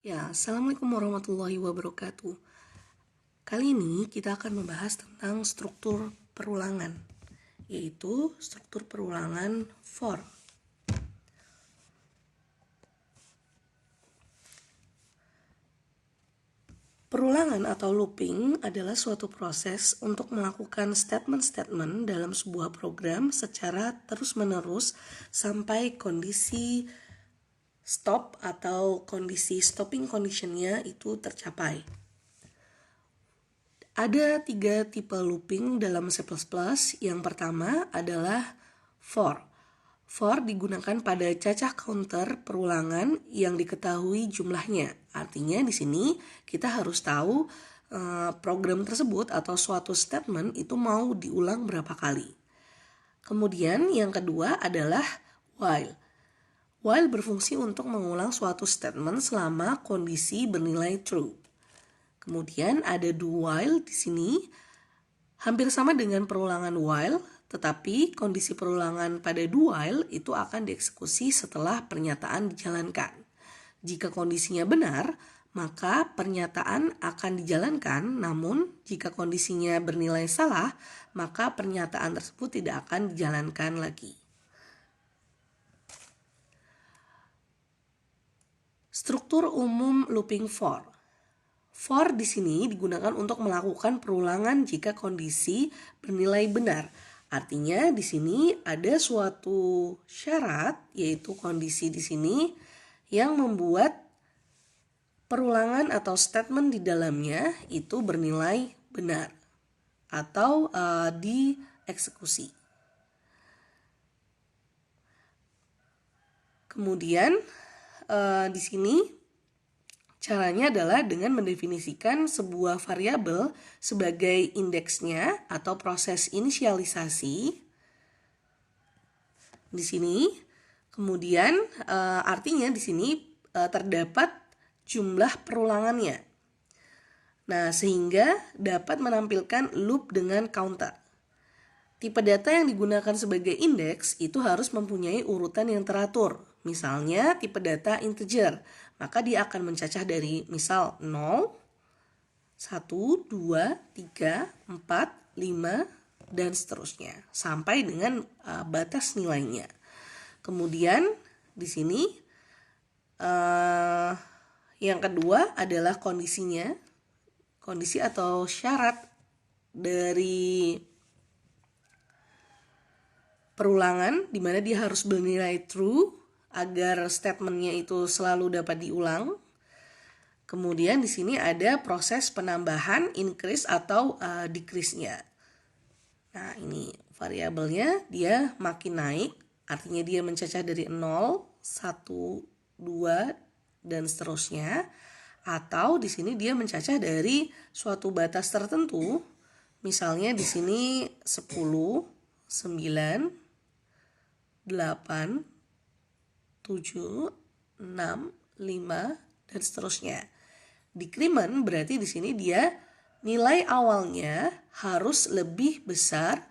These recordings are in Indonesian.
Ya, Assalamualaikum warahmatullahi wabarakatuh. Kali ini kita akan membahas tentang struktur perulangan, yaitu struktur perulangan for. Perulangan atau looping adalah suatu proses untuk melakukan statement-statement dalam sebuah program secara terus-menerus sampai kondisi stop atau kondisi stopping condition-nya itu tercapai. Ada 3 tipe looping dalam C++. Yang pertama adalah for. For digunakan pada cacah counter perulangan yang diketahui jumlahnya. Artinya di sini kita harus tahu program tersebut atau suatu statement itu mau diulang berapa kali. Kemudian yang kedua adalah while. While berfungsi untuk mengulang suatu statement selama kondisi bernilai true. Kemudian ada do while di sini hampir sama dengan perulangan while, tetapi kondisi perulangan pada do while itu akan dieksekusi setelah pernyataan dijalankan. Jika kondisinya benar, maka pernyataan akan dijalankan, namun jika kondisinya bernilai salah, maka pernyataan tersebut tidak akan dijalankan lagi. Struktur umum looping for. For di sini digunakan untuk melakukan perulangan jika kondisi bernilai benar. Artinya di sini ada suatu syarat, yaitu kondisi di sini yang membuat perulangan atau statement di dalamnya itu bernilai benar atau dieksekusi. Kemudian di sini caranya adalah dengan mendefinisikan sebuah variabel sebagai indeksnya atau proses inisialisasi. Di sini, kemudian artinya di sini terdapat jumlah perulangannya. Nah, sehingga dapat menampilkan loop dengan counter. Tipe data yang digunakan sebagai indeks itu harus mempunyai urutan yang teratur. Misalnya tipe data integer, maka dia akan mencacah dari misal 0, 1, 2, 3, 4, 5, dan seterusnya sampai dengan batas nilainya. Kemudian di sini yang kedua adalah kondisinya, kondisi atau syarat dari perulangan di mana dia harus bernilai true agar statementnya itu selalu dapat diulang. Kemudian di sini ada proses penambahan increase atau decrease-nya. Nah, ini variabelnya dia makin naik, artinya dia mencacah dari 0, 1, 2 dan seterusnya. Atau di sini dia mencacah dari suatu batas tertentu. Misalnya di sini 10, 9, 8, 7, 6, 5 dan seterusnya. Decrement berarti di sini dia nilai awalnya harus lebih besar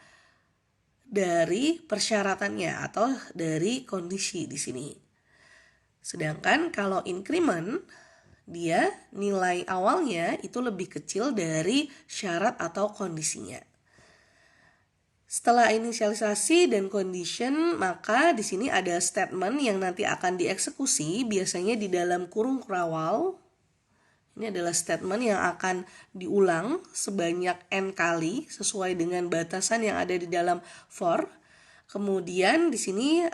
dari persyaratannya atau dari kondisi di sini. Sedangkan kalau increment dia nilai awalnya itu lebih kecil dari syarat atau kondisinya. Setelah inisialisasi dan condition, maka di sini ada statement yang nanti akan dieksekusi, biasanya di dalam kurung krawal. Ini adalah statement yang akan diulang sebanyak n kali sesuai dengan batasan yang ada di dalam for. Kemudian di sini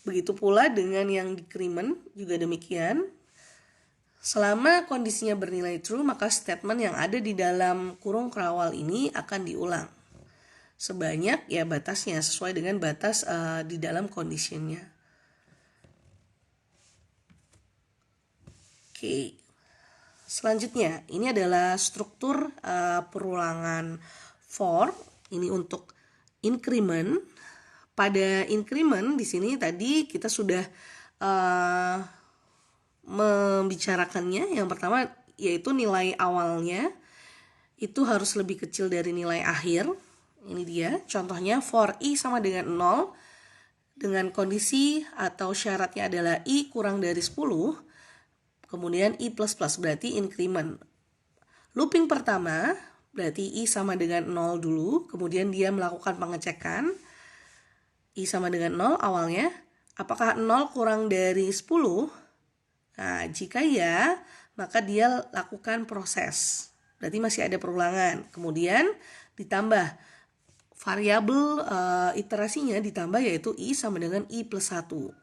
begitu pula dengan yang decrement juga demikian. Selama kondisinya bernilai true, maka statement yang ada di dalam kurung krawal ini akan diulang sebanyak ya batasnya sesuai dengan batas di dalam conditionnya. Oke. Selanjutnya, ini adalah struktur perulangan for. Ini untuk increment. Pada increment di sini tadi kita sudah membicarakannya. Yang pertama yaitu nilai awalnya itu harus lebih kecil dari nilai akhir. Ini dia contohnya for i sama dengan 0 dengan kondisi atau syaratnya adalah I kurang dari 10, kemudian I++, berarti increment. Looping pertama, berarti I sama dengan 0 dulu, kemudian dia melakukan pengecekan. I sama dengan 0 awalnya, apakah 0 kurang dari 10? Nah, jika ya, maka dia lakukan proses. Berarti masih ada perulangan. Kemudian ditambah variabel iterasinya ditambah, yaitu I sama dengan I+1.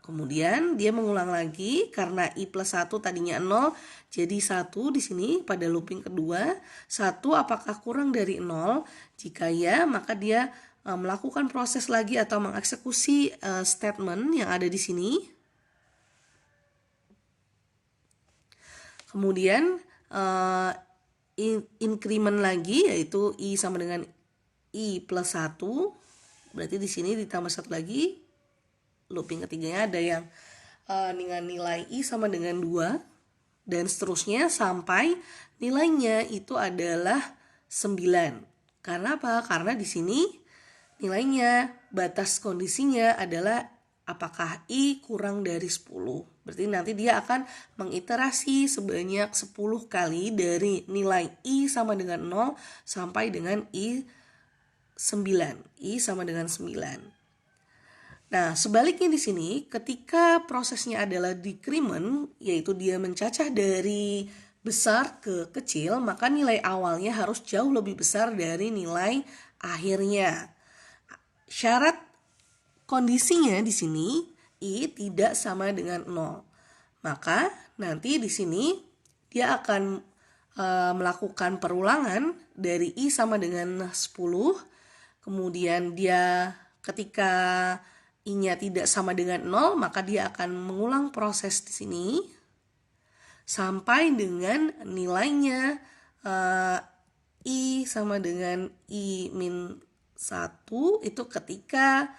Kemudian dia mengulang lagi karena I+1 tadinya 0 jadi 1 di sini pada looping kedua. 1 apakah kurang dari 0? Jika ya, maka dia melakukan proses lagi atau mengeksekusi statement yang ada di sini. Kemudian increment lagi, yaitu I sama dengan I+1, berarti di sini ditambah 1 lagi. Looping ketiganya ada yang dengan nilai I sama dengan 2, dan seterusnya sampai nilainya itu adalah 9. Karena apa? Karena di sini nilainya, batas kondisinya adalah apakah I kurang dari 10. Berarti nanti dia akan mengiterasi sebanyak 10 kali dari nilai I sama dengan 0 sampai dengan I 9. I sama dengan 9. Nah, sebaliknya di sini ketika prosesnya adalah decrement, yaitu dia mencacah dari besar ke kecil, maka nilai awalnya harus jauh lebih besar dari nilai akhirnya. Syarat kondisinya di sini I tidak sama dengan 0. Maka nanti di sini dia akan melakukan perulangan dari I sama dengan 10. Kemudian dia ketika I-nya tidak sama dengan 0, maka dia akan mengulang proses di sini sampai dengan nilainya I sama dengan I-1 itu ketika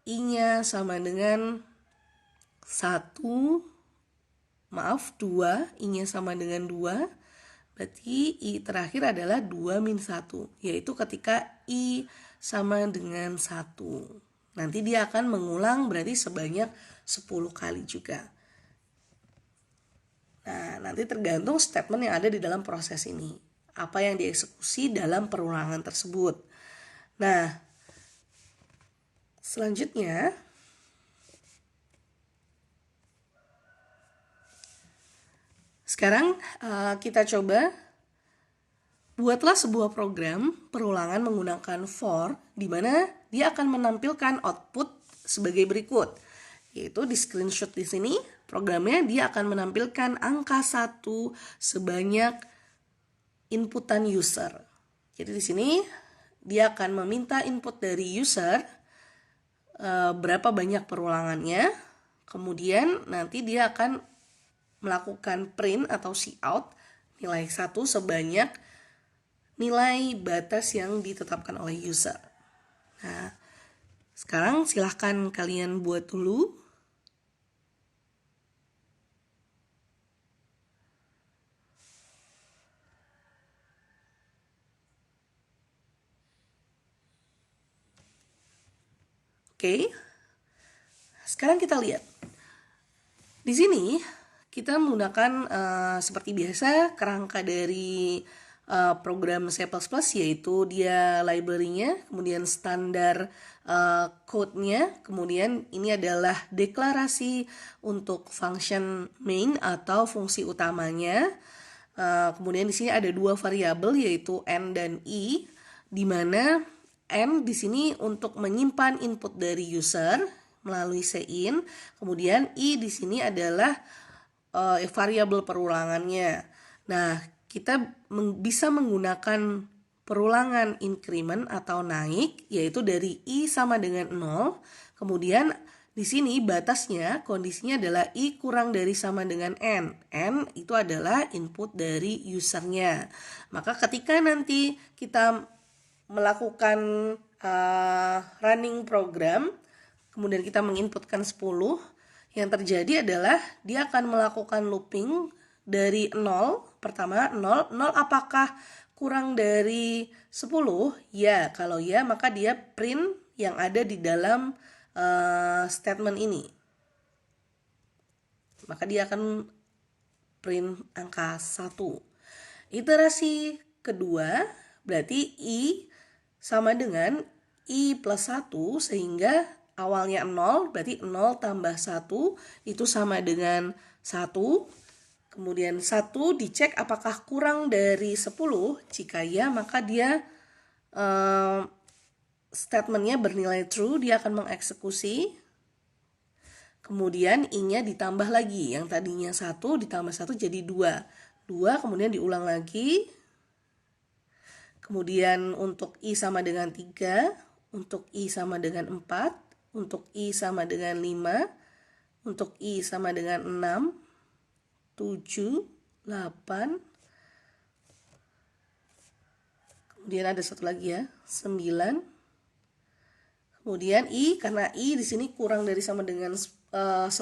I-nya sama dengan 2, I-nya sama dengan 2, berarti I terakhir adalah 2-1, yaitu ketika I sama dengan 1. Nanti dia akan mengulang berarti sebanyak 10 kali juga. Nah, nanti tergantung statement yang ada di dalam proses ini, apa yang dieksekusi dalam perulangan tersebut. Nah, selanjutnya sekarang kita coba buatlah sebuah program perulangan menggunakan for, di mana dia akan menampilkan output sebagai berikut. Yaitu di screenshot di sini, programnya dia akan menampilkan angka 1 sebanyak inputan user. Jadi di sini dia akan meminta input dari user berapa banyak perulangannya. Kemudian nanti dia akan melakukan print atau cout nilai 1 sebanyak nilai batas yang ditetapkan oleh user. Nah, sekarang silahkan kalian buat dulu. Oke. Sekarang kita lihat. Di sini kita menggunakan seperti biasa kerangka dari program C++, yaitu dia library-nya, kemudian standar code-nya, kemudian ini adalah deklarasi untuk function main atau fungsi utamanya. Kemudian di sini ada 2 variabel, yaitu n dan i, di mana n di sini untuk menyimpan input dari user melalui cin, kemudian i di sini adalah variabel perulangannya. Nah, kita bisa menggunakan perulangan increment atau naik, yaitu dari I sama dengan 0. Kemudian di sini batasnya, kondisinya adalah I kurang dari sama dengan N. N itu adalah input dari usernya. Maka ketika nanti kita melakukan running program, kemudian kita menginputkan 10, yang terjadi adalah dia akan melakukan looping dari 0, pertama 0 apakah kurang dari 10? Ya, kalau ya maka dia print yang ada di dalam statement ini. Maka dia akan print angka 1. Iterasi kedua berarti I sama dengan I plus 1, sehingga awalnya 0, berarti 0 tambah 1 itu sama dengan 1. Kemudian 1 dicek apakah kurang dari 10. Jika ya, maka dia statementnya bernilai true, dia akan mengeksekusi. Kemudian I-nya ditambah lagi, yang tadinya 1 ditambah 1 jadi 2. 2 kemudian diulang lagi. Kemudian untuk I sama dengan 3, untuk I sama dengan 4, untuk I sama dengan 5, untuk I sama dengan 6, 7, 8. Kemudian ada satu lagi ya, 9. Kemudian I, karena I di sini kurang dari sama dengan 10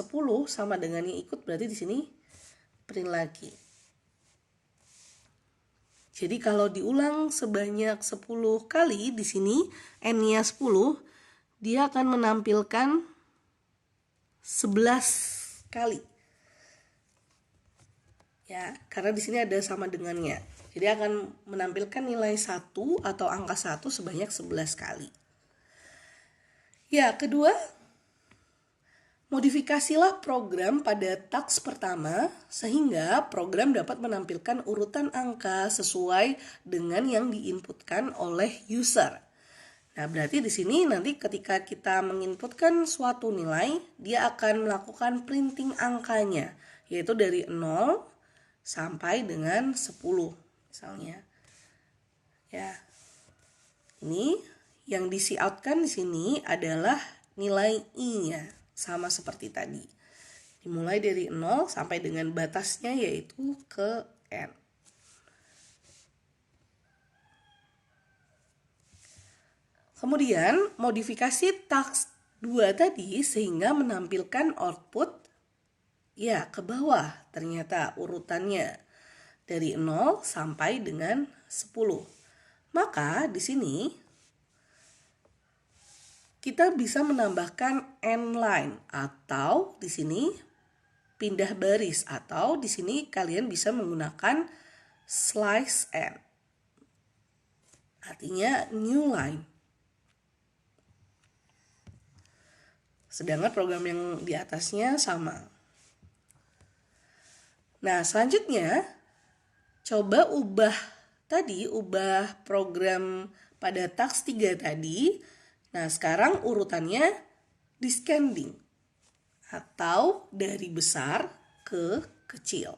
sama dengan yang ikut, berarti di sini print lagi. Jadi kalau diulang sebanyak 10 kali di sini n-nya 10, dia akan menampilkan 11 kali. Ya, karena di sini ada sama dengannya. Jadi akan menampilkan nilai 1 atau angka 1 sebanyak 11 kali. Ya, kedua, modifikasilah program pada taks pertama sehingga program dapat menampilkan urutan angka sesuai dengan yang diinputkan oleh user. Nah, berarti di sini nanti ketika kita menginputkan suatu nilai, dia akan melakukan printing angkanya, yaitu dari 0 sampai dengan 10 misalnya. Ya. Ini yang di-cout-kan di sini adalah nilai I-nya. Sama seperti tadi, dimulai dari 0 sampai dengan batasnya yaitu ke N. Kemudian modifikasi taks 2 tadi sehingga menampilkan output ya ke bawah, ternyata urutannya dari 0 sampai dengan 10. Maka di sini kita bisa menambahkan n line atau di sini pindah baris, atau di sini kalian bisa menggunakan slice n. Artinya new line. Sedangkan program yang di atasnya sama. Nah, selanjutnya coba ubah program pada taks 3 tadi. Nah, sekarang urutannya descending atau dari besar ke kecil.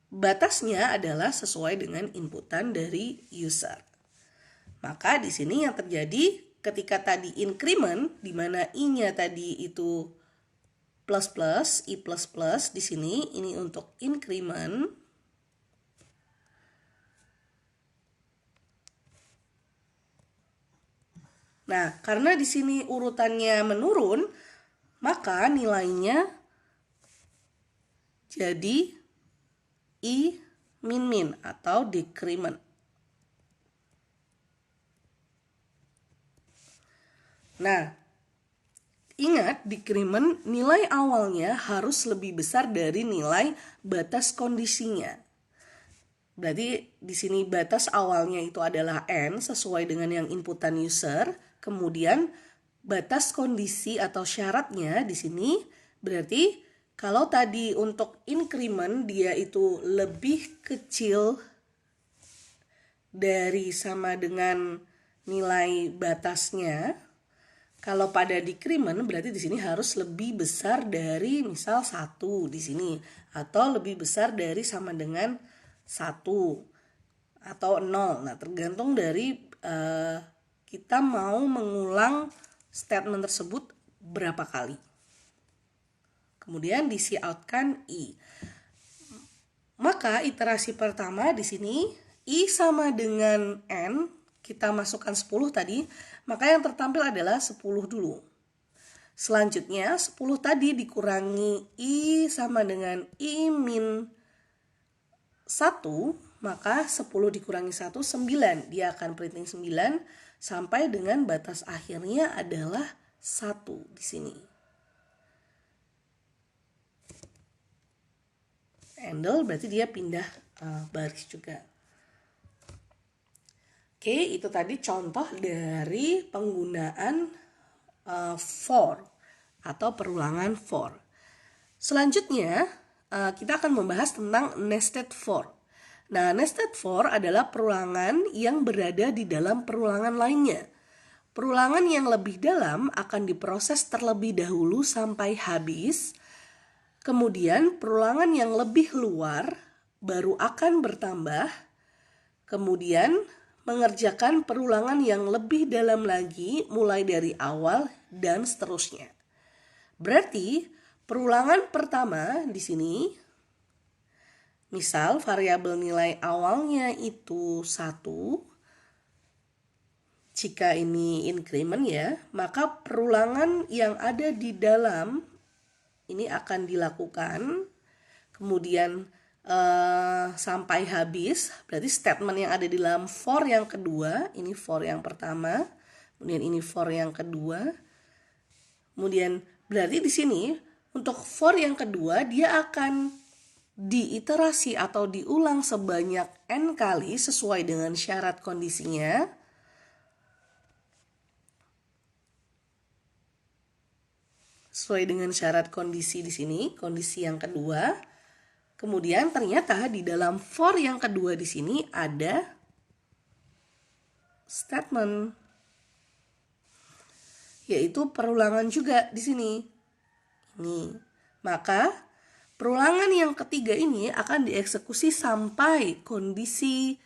Batasnya adalah sesuai dengan inputan dari user. Maka di sini yang terjadi ketika tadi increment, di mana I-nya tadi itu plus plus, I plus plus, di sini ini untuk increment. Nah, karena di sini urutannya menurun, maka nilainya jadi I min atau decrement. Nah, ingat decrement nilai awalnya harus lebih besar dari nilai batas kondisinya. Berarti di sini batas awalnya itu adalah N sesuai dengan yang inputan user. Kemudian batas kondisi atau syaratnya di sini berarti kalau tadi untuk increment dia itu lebih kecil dari sama dengan nilai batasnya. Kalau pada decrement berarti di sini harus lebih besar dari misal 1 di sini, atau lebih besar dari sama dengan 1 atau 0. Nah, tergantung dari kita mau mengulang statement tersebut berapa kali. Kemudian di-cout-kan I. Maka iterasi pertama di sini I sama dengan N, kita masukkan 10 tadi, maka yang tertampil adalah 10 dulu. Selanjutnya 10 tadi dikurangi I sama dengan I min 1, maka 10 dikurangi 1, 9. Dia akan printing 9 sampai dengan batas akhirnya adalah 1 di sini. Handle berarti dia pindah baris juga. Oke, itu tadi contoh dari penggunaan for atau perulangan for. Selanjutnya, kita akan membahas tentang nested for. Nah, nested for adalah perulangan yang berada di dalam perulangan lainnya. Perulangan yang lebih dalam akan diproses terlebih dahulu sampai habis. Kemudian, perulangan yang lebih luar baru akan bertambah. Kemudian, mengerjakan perulangan yang lebih dalam lagi mulai dari awal dan seterusnya. Berarti perulangan pertama di sini, misal variabel nilai awalnya itu 1, jika ini increment ya, maka perulangan yang ada di dalam ini akan dilakukan, kemudian sampai habis. Berarti statement yang ada di dalam for yang kedua, ini for yang pertama, kemudian ini for yang kedua. Kemudian berarti di sini untuk for yang kedua dia akan diiterasi atau diulang sebanyak n kali sesuai dengan syarat kondisinya. Sesuai dengan syarat kondisi di sini, kondisi yang kedua. Kemudian ternyata di dalam for yang kedua di sini ada statement, yaitu perulangan juga di sini. Ini. Maka perulangan yang ketiga ini akan dieksekusi sampai kondisi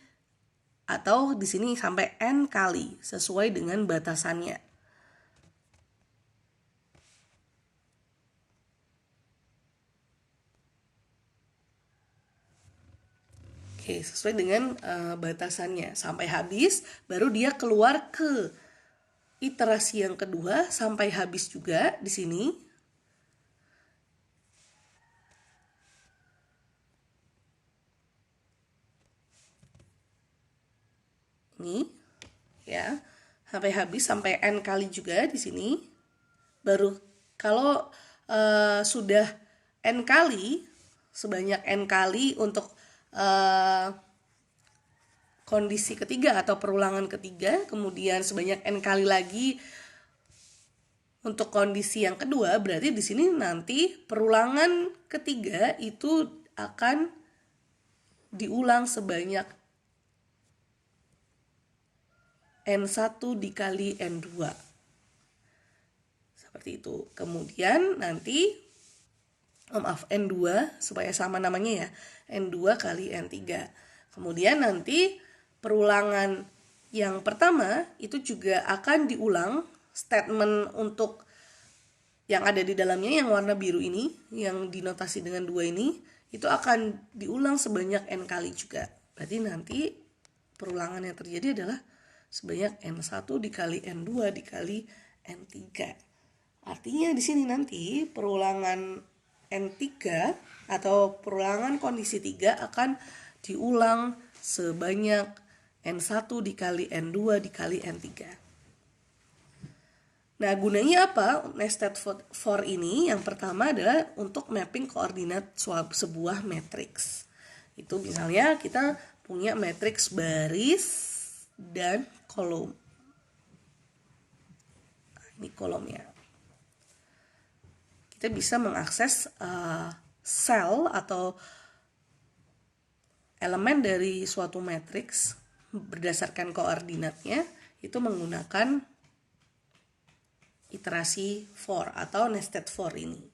atau di sini sampai n kali sesuai dengan batasannya. Oke, sesuai dengan batasannya sampai habis, baru dia keluar ke iterasi yang kedua sampai habis juga di sini. Ini ya, sampai habis sampai n kali juga di sini. Baru kalau sudah n kali, sebanyak n kali untuk kondisi ketiga atau perulangan ketiga, kemudian sebanyak n kali lagi untuk kondisi yang kedua, berarti di sini nanti perulangan ketiga itu akan diulang sebanyak n1 dikali n2. Seperti itu. Kemudian nanti n2 supaya sama namanya ya, n2 kali n3. Kemudian nanti perulangan yang pertama itu juga akan diulang, statement untuk yang ada di dalamnya yang warna biru ini, yang dinotasi dengan 2 ini, itu akan diulang sebanyak n kali juga. Berarti nanti perulangan yang terjadi adalah sebanyak n1 dikali n2 dikali n3. Artinya di sini nanti perulangan n3 atau perulangan kondisi 3 akan diulang sebanyak n1 dikali n2 dikali n3. Nah, gunanya apa nested for ini? Yang pertama adalah untuk mapping koordinat sebuah matriks. Itu misalnya kita punya matriks baris dan kolom. Ini kolomnya. Kita bisa mengakses sel atau elemen dari suatu matriks berdasarkan koordinatnya itu menggunakan iterasi for atau nested for ini.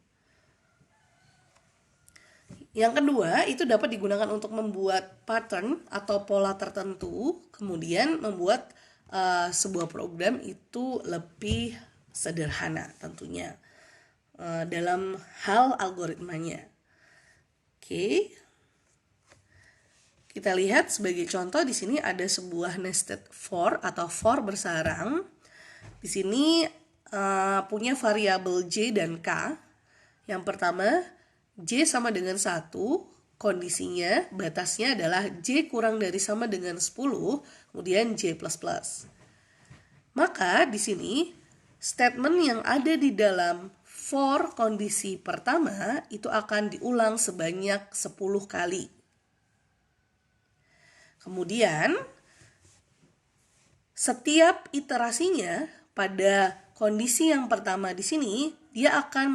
Yang kedua, itu dapat digunakan untuk membuat pattern atau pola tertentu, kemudian membuat sebuah program itu lebih sederhana tentunya dalam hal algoritmanya. Oke. Kita lihat sebagai contoh di sini ada sebuah nested for atau for bersarang. Di sini punya variabel J dan K. Yang pertama, J sama dengan 1, kondisinya batasnya adalah J kurang dari sama dengan 10, kemudian J++. Maka di sini Statement yang ada di dalam for kondisi pertama itu akan diulang sebanyak 10 kali. Kemudian, setiap iterasinya pada kondisi yang pertama di sini, dia akan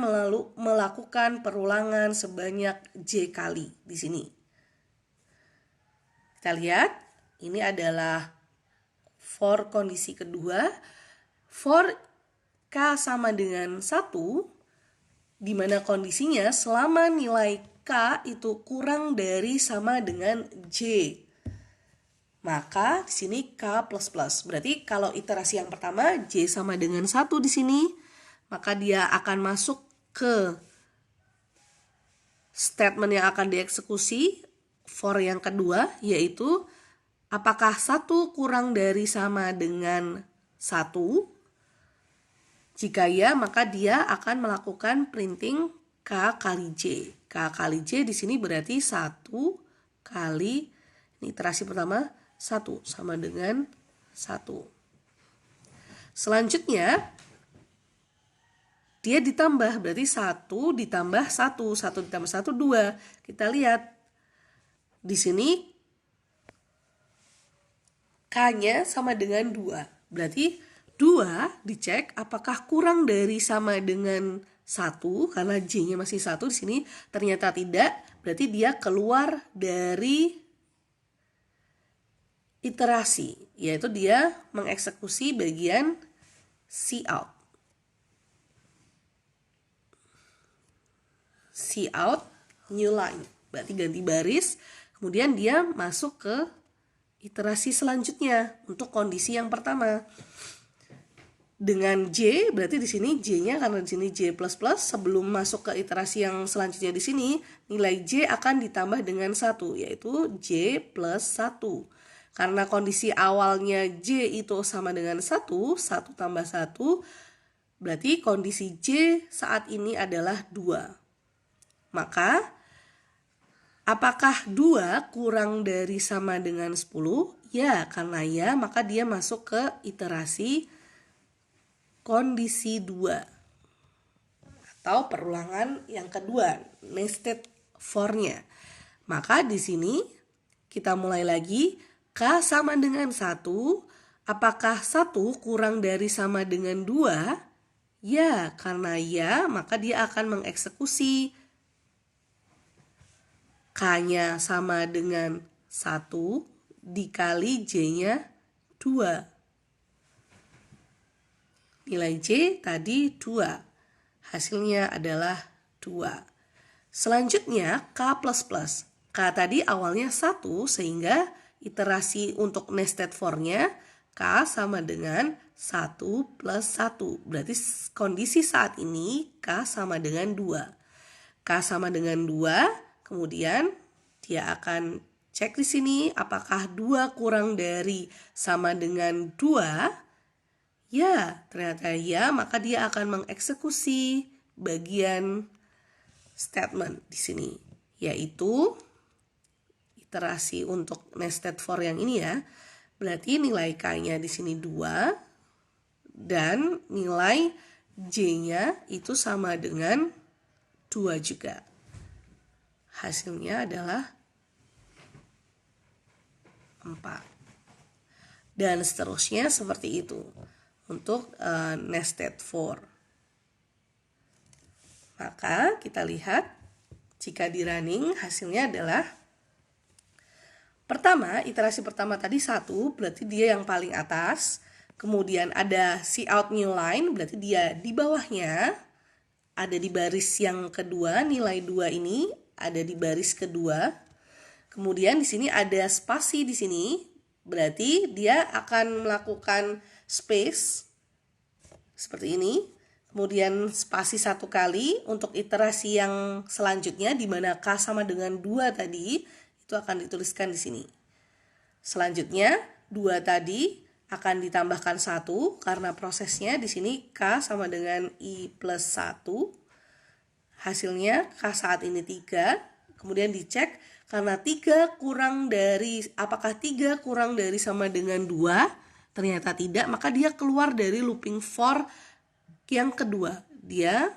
melakukan perulangan sebanyak J kali di sini. Kita lihat, ini adalah for kondisi kedua. For K sama dengan 1, di mana kondisinya selama nilai K itu kurang dari sama dengan J. Maka di sini K++. Berarti kalau iterasi yang pertama J sama dengan 1 di sini, maka dia akan masuk ke statement yang akan dieksekusi for yang kedua, yaitu apakah 1 kurang dari sama dengan 1? Jika ya, maka dia akan melakukan printing K kali J. K kali J di sini berarti 1 kali, ini iterasi pertama, 1 sama dengan 1. Selanjutnya, dia ditambah, berarti 1 ditambah 1, 1 ditambah 1, 2. Kita lihat, di sini K-nya sama dengan 2. Berarti 2 dicek apakah kurang dari sama dengan 1, karena J-nya masih 1 di sini, ternyata tidak. Berarti dia keluar dari iterasi, yaitu dia mengeksekusi bagian cout. Cout new line, berarti ganti baris, kemudian dia masuk ke iterasi selanjutnya untuk kondisi yang pertama. Dengan J, berarti di sini J-nya karena di sini J++, sebelum masuk ke iterasi yang selanjutnya di sini, nilai J akan ditambah dengan 1, yaitu J plus 1. Karena kondisi awalnya J itu sama dengan 1, 1 tambah 1, berarti kondisi J saat ini adalah 2. Maka, apakah 2 kurang dari sama dengan 10? Ya, karena ya, maka dia masuk ke iterasi kondisi 2. Atau perulangan yang kedua, nested for-nya. Maka di sini kita mulai lagi. K sama dengan 1, apakah 1 kurang dari sama dengan 2? Ya, karena ya, maka dia akan mengeksekusi K-nya sama dengan 1 dikali J-nya 2. Nilai J tadi 2. Hasilnya adalah 2. Selanjutnya K++. K tadi awalnya 1 sehingga iterasi untuk nested for-nya K sama dengan 1 plus 1. Berarti kondisi saat ini K sama dengan 2. K sama dengan 2, kemudian dia akan cek di sini apakah 2 kurang dari sama dengan 2. Ya, ternyata ya, maka dia akan mengeksekusi bagian statement di sini, yaitu iterasi untuk nested for yang ini ya. Berarti nilai K-nya di sini 2 dan nilai J-nya itu sama dengan 2 juga. Hasilnya adalah 4. Dan seterusnya seperti itu untuk nested for. Maka kita lihat jika di running hasilnya adalah pertama, iterasi pertama tadi 1, berarti dia yang paling atas. Kemudian ada cout new line, berarti dia di bawahnya. Ada di baris yang kedua, nilai 2 ini ada di baris kedua. Kemudian di sini ada spasi di sini, berarti dia akan melakukan space seperti ini. Kemudian spasi 1 kali untuk iterasi yang selanjutnya, di mana K sama dengan 2 tadi, itu akan dituliskan di sini. Selanjutnya 2 tadi akan ditambahkan 1 karena prosesnya di sini K sama dengan I plus 1. Hasilnya K saat ini 3. Kemudian dicek karena 3 kurang dari, apakah 3 kurang dari sama dengan 2? Ternyata tidak, maka dia keluar dari looping for yang kedua, dia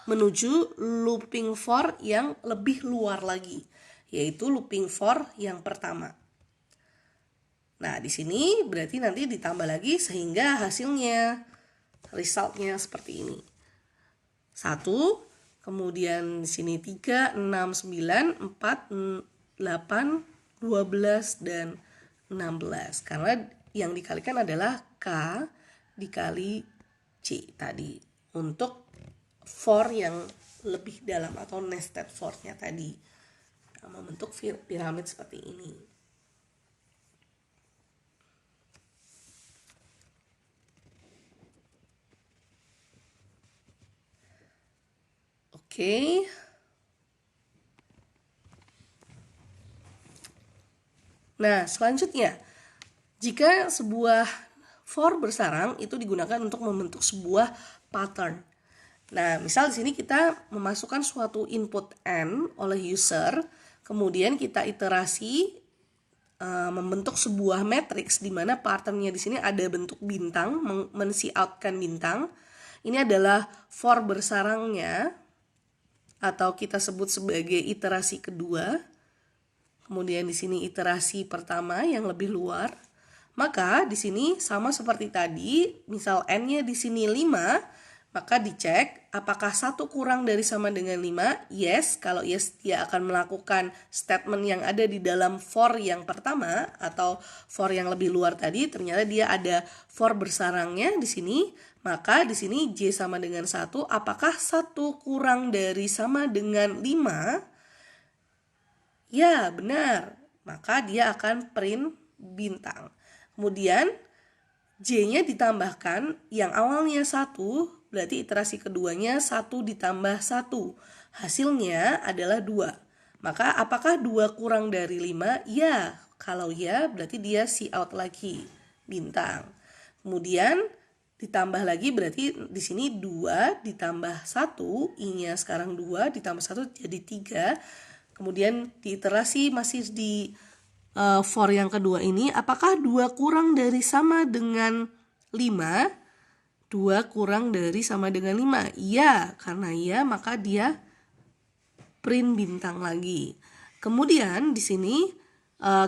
menuju looping for yang lebih luar lagi, yaitu looping for yang pertama. Nah, di sini berarti nanti ditambah lagi sehingga hasilnya, resultnya seperti ini. 1, kemudian di sini 3, 6, 9, 4, 8, 12, dan 16. Karena yang dikalikan adalah K dikali C tadi. Untuk for yang lebih dalam atau nested for-nya tadi. Membentuk piramid seperti ini. Oke. Nah, selanjutnya, jika sebuah for bersarang itu digunakan untuk membentuk sebuah pattern. Nah, misal di sini kita memasukkan suatu input n oleh user, kemudian kita iterasi membentuk sebuah matriks di mana patternnya di sini ada bentuk bintang, men-coutkan bintang. Ini adalah for bersarangnya, atau kita sebut sebagai iterasi kedua. Kemudian di sini iterasi pertama yang lebih luar. Maka di sini sama seperti tadi, misal n-nya di sini 5, maka dicek apakah 1 kurang dari sama dengan 5. Yes, kalau yes dia akan melakukan statement yang ada di dalam for yang pertama atau for yang lebih luar tadi. Ternyata dia ada for bersarangnya di sini. Maka di sini J sama dengan 1, apakah 1 kurang dari sama dengan 5? Ya, benar. Maka dia akan print bintang. Kemudian J-nya ditambahkan, yang awalnya 1, berarti iterasi keduanya 1 ditambah 1. Hasilnya adalah 2. Maka apakah 2 kurang dari 5? Ya, kalau ya berarti dia cout lagi bintang. Kemudian ditambah lagi berarti di sini 2 ditambah 1, I-nya sekarang 2 ditambah 1 jadi 3. Kemudian diiterasi masih di for yang kedua ini, apakah 2 kurang dari sama dengan 5? 2 kurang dari sama dengan 5. Iya, karena iya maka dia print bintang lagi. Kemudian di sini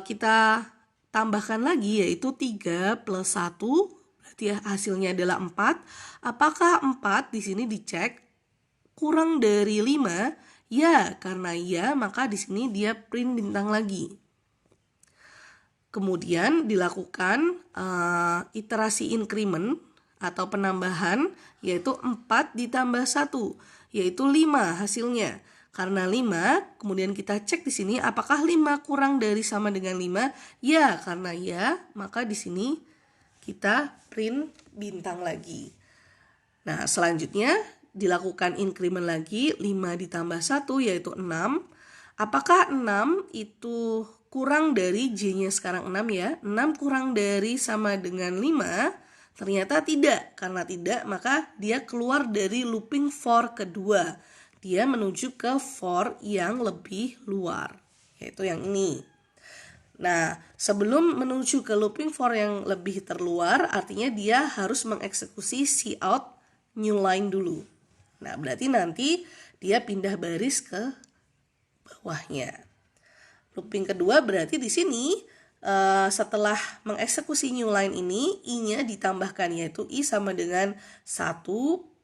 kita tambahkan lagi, yaitu 3 plus 1, berarti hasilnya adalah 4. Apakah 4 di sini dicek kurang dari 5? Ya, karena ya maka di sini dia print bintang lagi. Kemudian dilakukan iterasi increment atau penambahan, yaitu 4 ditambah 1, yaitu 5 hasilnya. Karena 5, kemudian kita cek di sini apakah 5 kurang dari sama dengan 5? Ya, karena ya, maka di sini kita print bintang lagi. Nah, selanjutnya dilakukan increment lagi, 5 ditambah 1 yaitu 6. Apakah 6 itu kurang dari J-nya sekarang 6 ya? 6 kurang dari sama dengan 5? Ternyata tidak. Karena tidak, maka dia keluar dari looping for kedua. Dia menuju ke for yang lebih luar, yaitu yang ini. Nah, sebelum menuju ke looping for yang lebih terluar, artinya dia harus mengeksekusi cout new line dulu. Nah, berarti nanti dia pindah baris ke bawahnya. Looping kedua berarti di sini setelah mengeksekusi new line ini, I-nya ditambahkan, yaitu I sama dengan 1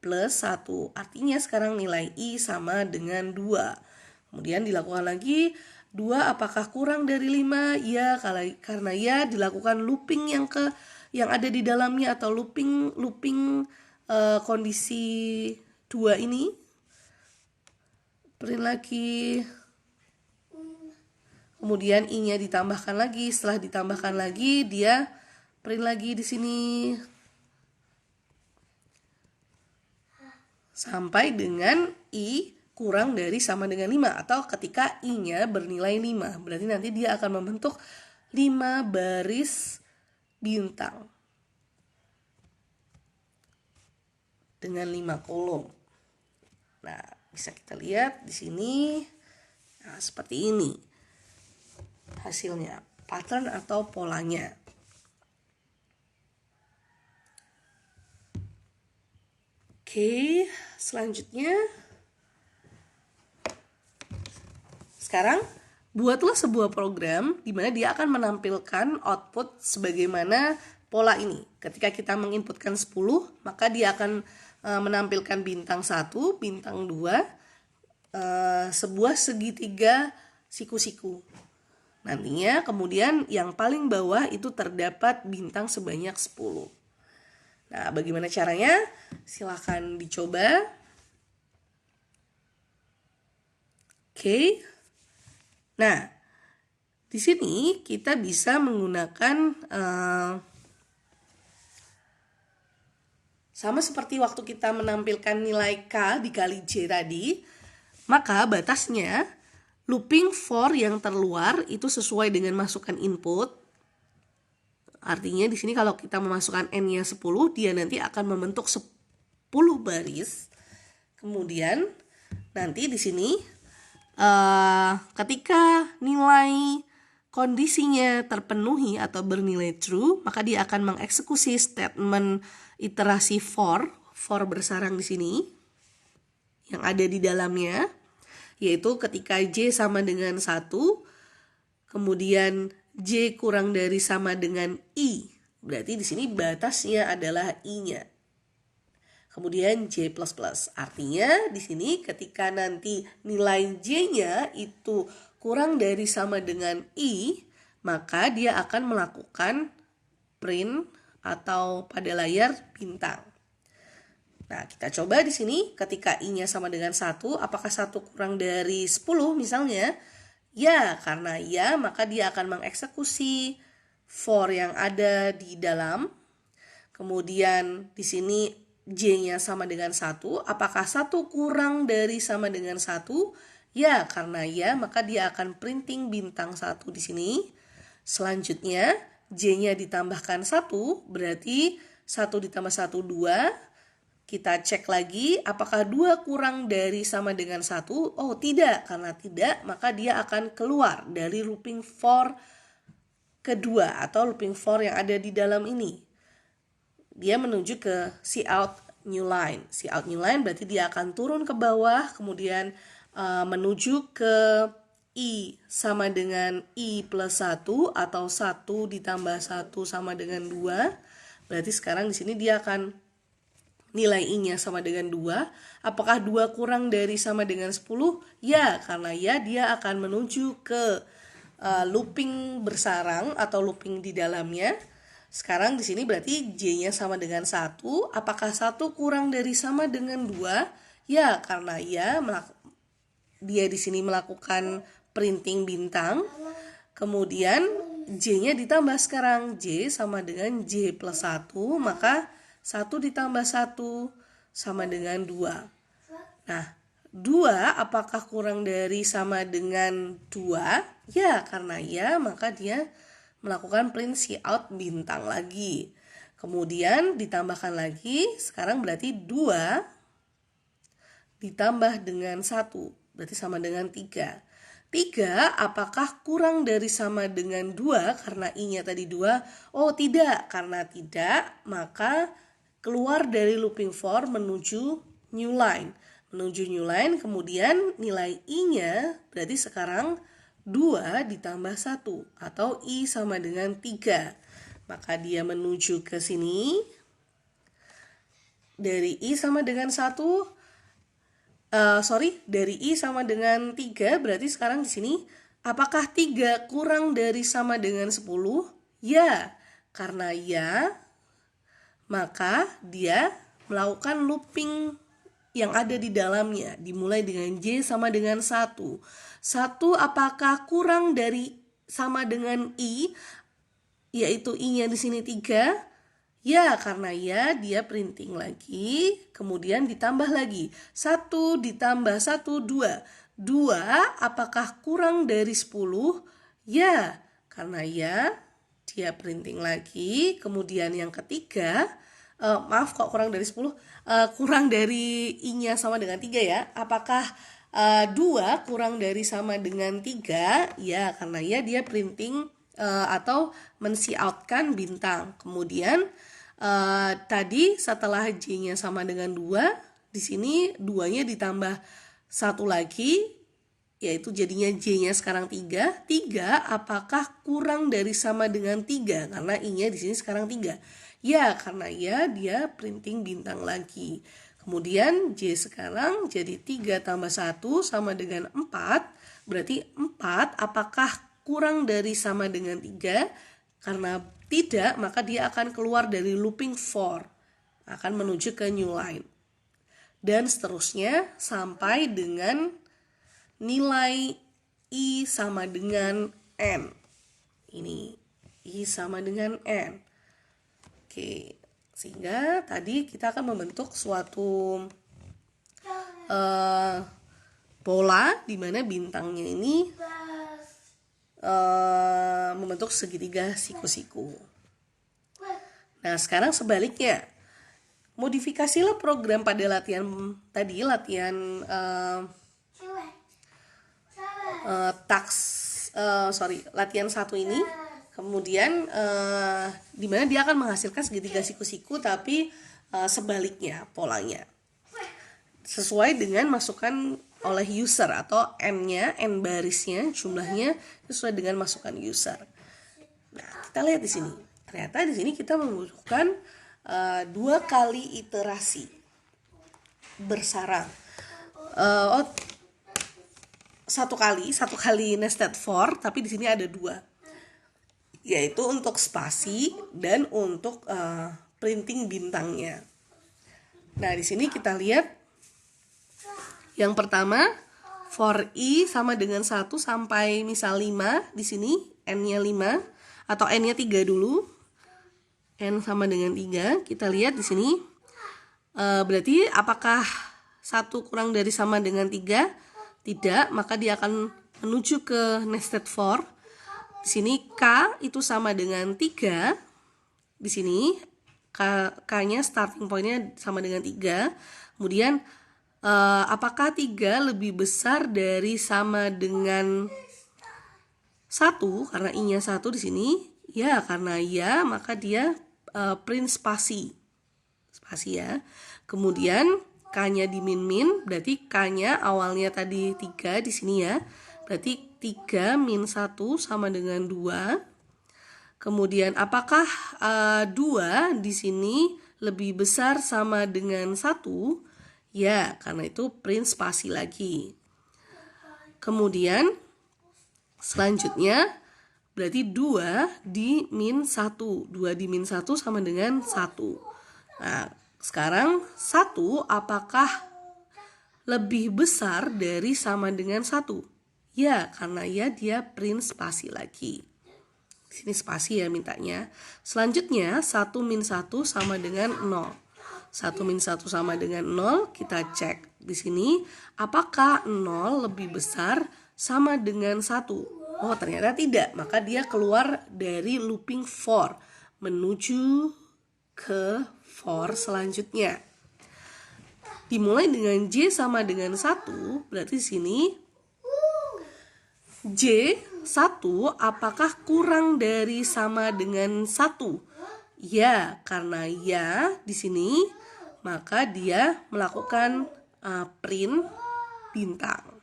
plus 1. Artinya sekarang nilai I sama dengan 2. Kemudian dilakukan lagi, 2 apakah kurang dari 5? Ya, karena ya dilakukan looping yang ada di dalamnya atau looping kondisi 2 ini. Print lagi. Kemudian I-nya ditambahkan lagi. Setelah ditambahkan lagi, dia print lagi di sini. Sampai dengan I kurang dari sama dengan 5. Atau ketika I-nya bernilai 5. Berarti nanti dia akan membentuk 5 baris bintang. Dengan 5 kolom. Nah, bisa kita lihat di sini. Nah, seperti ini hasilnya, pattern atau polanya. Oke, selanjutnya sekarang buatlah sebuah program di mana dia akan menampilkan output sebagaimana pola ini. Ketika kita menginputkan 10, maka dia akan menampilkan bintang 1, bintang 2, sebuah segitiga siku-siku. Nantinya kemudian yang paling bawah itu terdapat bintang sebanyak 10. Nah, bagaimana caranya? Silahkan dicoba. Oke. Nah, di sini kita bisa menggunakan sama seperti waktu kita menampilkan nilai K dikali J tadi, maka batasnya looping for yang terluar itu sesuai dengan masukan input. Artinya di sini kalau kita memasukkan n-nya 10, dia nanti akan membentuk 10 baris. Kemudian nanti di sini ketika nilai kondisinya terpenuhi atau bernilai true, maka dia akan mengeksekusi statement iterasi for bersarang di sini yang ada di dalamnya, yaitu ketika J sama dengan 1, kemudian J kurang dari sama dengan I, berarti di sini batasnya adalah I-nya. Kemudian J++. Artinya di sini ketika nanti nilai J-nya itu kurang dari sama dengan I, maka dia akan melakukan print atau pada layar bintang. Nah, kita coba di sini ketika I-nya sama dengan 1, apakah 1 kurang dari 10 misalnya? Ya, karena ya, maka dia akan mengeksekusi for yang ada di dalam. Kemudian di sini J-nya sama dengan 1. Apakah 1 kurang dari sama dengan 1? Ya, karena ya, maka dia akan printing bintang 1 di sini. Selanjutnya, J-nya ditambahkan 1, berarti 1 ditambah 1, 2. Kita cek lagi, apakah 2 kurang dari sama dengan 1? Oh, tidak. Karena tidak, maka dia akan keluar dari looping for kedua atau looping for yang ada di dalam ini. Dia menuju ke cout new line. Cout new line berarti dia akan turun ke bawah, kemudian menuju ke I sama dengan I plus 1 atau 1 ditambah 1 sama dengan 2. Berarti sekarang di sini dia akan nilai I-nya sama dengan 2. Apakah 2 kurang dari sama dengan 10? Ya, karena ya dia akan menuju ke looping bersarang atau looping di dalamnya. Sekarang di sini berarti J-nya sama dengan 1. Apakah 1 kurang dari sama dengan 2? Ya, karena ya dia di sini melakukan printing bintang. Kemudian J-nya ditambah sekarang. J sama dengan J plus 1, maka 1 ditambah 1 sama dengan 2. Nah, 2 apakah kurang dari sama dengan 2? Ya, karena ya, maka dia melakukan print cout bintang lagi. Kemudian ditambahkan lagi, sekarang berarti 2 ditambah dengan 1, berarti sama dengan 3. 3 apakah kurang dari sama dengan 2 karena I-nya tadi 2? Oh, tidak. Karena tidak, maka keluar dari looping for menuju new line. Menuju new line, kemudian nilai I-nya berarti sekarang 2 ditambah 1 atau I sama dengan 3. Maka dia menuju ke sini. Dari I sama dengan 1, dari I sama dengan 3, berarti sekarang di sini apakah 3 kurang dari sama dengan 10? Ya, karena ya, maka dia melakukan looping yang ada di dalamnya, dimulai dengan J sama dengan 1. 1 apakah kurang dari sama dengan I, yaitu I-nya di sini 3? Ya, karena ya dia printing lagi, kemudian ditambah lagi. 1 ditambah 1, 2. 2 apakah kurang dari 10? Ya, karena ya dia printing lagi, kemudian yang ketiga, maaf kok kurang dari 10, kurang dari I-nya sama dengan 3 ya. Apakah 2 kurang dari sama dengan 3? Ya, karena ya dia printing atau men-coutkan bintang. Kemudian Tadi setelah J-nya sama dengan 2, di sini 2-nya ditambah 1 lagi, yaitu jadinya J-nya sekarang 3. 3 apakah kurang dari sama dengan 3? Karena I-nya di sini sekarang 3. Ya, karena ya dia printing bintang lagi. Kemudian J sekarang jadi 3 tambah 1 sama dengan 4. Berarti 4 apakah kurang dari sama dengan 3? Karena tidak, maka dia akan keluar dari looping for, akan menuju ke new line. Dan seterusnya sampai dengan nilai I sama dengan N. Ini I sama dengan N. Oke, sehingga tadi kita akan membentuk suatu pola di mana bintangnya ini membentuk segitiga siku-siku. Nah, sekarang sebaliknya, modifikasilah program pada latihan tadi, latihan latihan 1 ini. Kemudian di mana dia akan menghasilkan segitiga siku-siku, tapi sebaliknya polanya, sesuai dengan masukan oleh user atau N-nya, N barisnya, jumlahnya sesuai dengan masukan user. Nah, kita lihat di sini. Ternyata di sini kita membutuhkan 2 kali iterasi bersarang. Satu kali nested for, tapi di sini ada 2, yaitu untuk spasi dan untuk printing bintangnya. Nah, di sini kita lihat yang pertama, for I sama dengan 1 sampai misal 5, di sini N-nya 5 atau N-nya 3 dulu. N sama dengan 3. Kita lihat di sini. Berarti apakah 1 kurang dari sama dengan 3? Tidak, maka dia akan menuju ke nested for. Di sini K itu sama dengan 3. Di sini K-nya starting point-nya sama dengan 3. Kemudian apakah 3 lebih besar dari sama dengan 1? Karena I-nya 1 di sini. Ya, karena ya, maka dia print spasi. Spasi ya. Kemudian K-nya di min-min, berarti K-nya awalnya tadi 3 di sini ya. Berarti 3 min 1 sama dengan 2. Kemudian apakah 2 di sini lebih besar sama dengan 1? Ya, karena itu print spasi lagi. Kemudian selanjutnya berarti 2 di min 1. 2 di min 1 sama dengan 1. Nah, sekarang 1 apakah lebih besar dari sama dengan 1? Ya, karena ya dia print spasi lagi. Di sini spasi ya mintanya. Selanjutnya 1 min 1 sama dengan 0. 1 min 1 sama dengan 0, kita cek di sini apakah 0 lebih besar sama dengan 1. Oh, ternyata tidak, maka dia keluar dari looping for menuju ke for selanjutnya. Dimulai dengan J sama dengan 1, berarti di sini J 1 apakah kurang dari sama dengan 1? Ya, karena ya di sini maka dia melakukan print bintang.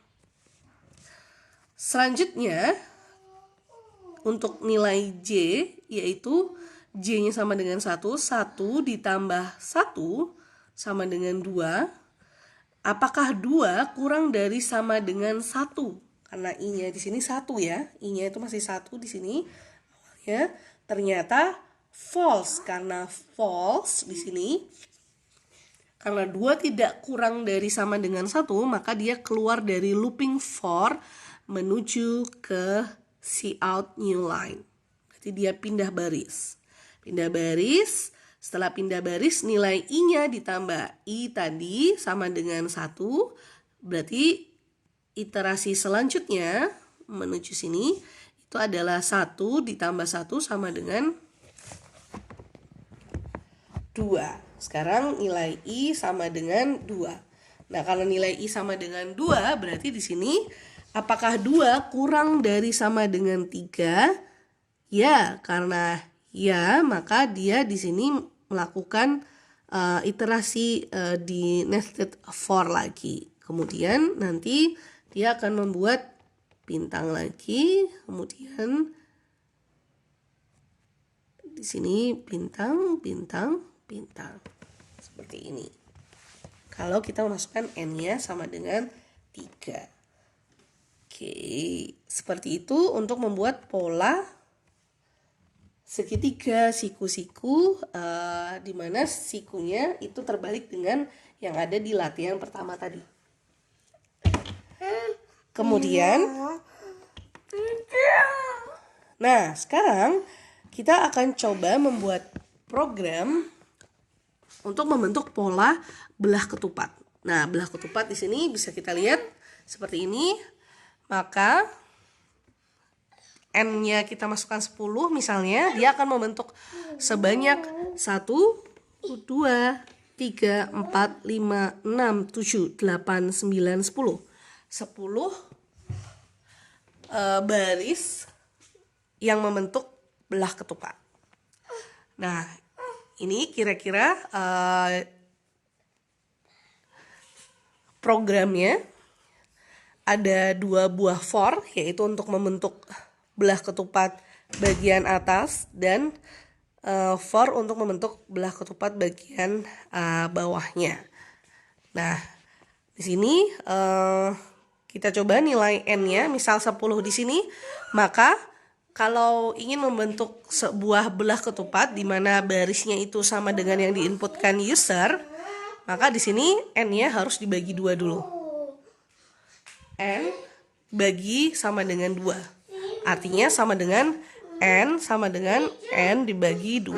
Selanjutnya untuk nilai J, yaitu J-nya sama dengan 1, 1 ditambah 1 sama dengan 2. Apakah 2 kurang dari sama dengan 1? Karena I-nya di sini 1 ya. I-nya itu masih 1 di sini. Ya, ternyata false, karena false di sini. Karena 2 tidak kurang dari sama dengan 1, maka dia keluar dari looping for menuju ke cout new line. Berarti dia pindah baris. Pindah baris, setelah pindah baris nilai I-nya ditambah I tadi sama dengan 1. Berarti iterasi selanjutnya menuju sini itu adalah 1 ditambah 1 sama dengan 2. Sekarang nilai I sama dengan 2. Nah, kalau nilai I sama dengan 2, berarti di sini apakah 2 kurang dari sama dengan 3? Ya, karena ya, maka dia di sini melakukan iterasi di nested for lagi. Kemudian nanti dia akan membuat bintang lagi, kemudian di sini bintang, bintang, bintang. Seperti ini. Kalau kita memasukkan n-nya sama dengan 3. Oke, seperti itu untuk membuat pola segitiga siku-siku, di mana sikunya itu terbalik dengan yang ada di latihan pertama tadi. Kemudian, nah sekarang kita akan coba membuat program untuk membentuk pola belah ketupat. Nah, belah ketupat di sini bisa kita lihat seperti ini. Maka n-nya kita masukkan 10 misalnya, dia akan membentuk sebanyak 1, 2, 3, 4, 5, 6, 7, 8, 9, 10. 10 baris yang membentuk belah ketupat. Nah, ini kira-kira programnya. Ada 2 buah for, yaitu untuk membentuk belah ketupat bagian atas dan for untuk membentuk belah ketupat bagian bawahnya. Nah, di sini kita coba nilai n-nya, misal 10 di sini, maka kalau ingin membentuk sebuah belah ketupat di mana barisnya itu sama dengan yang diinputkan user, maka di sini n-nya harus dibagi 2 dulu. N bagi sama dengan 2. Artinya sama dengan N sama dengan N dibagi 2.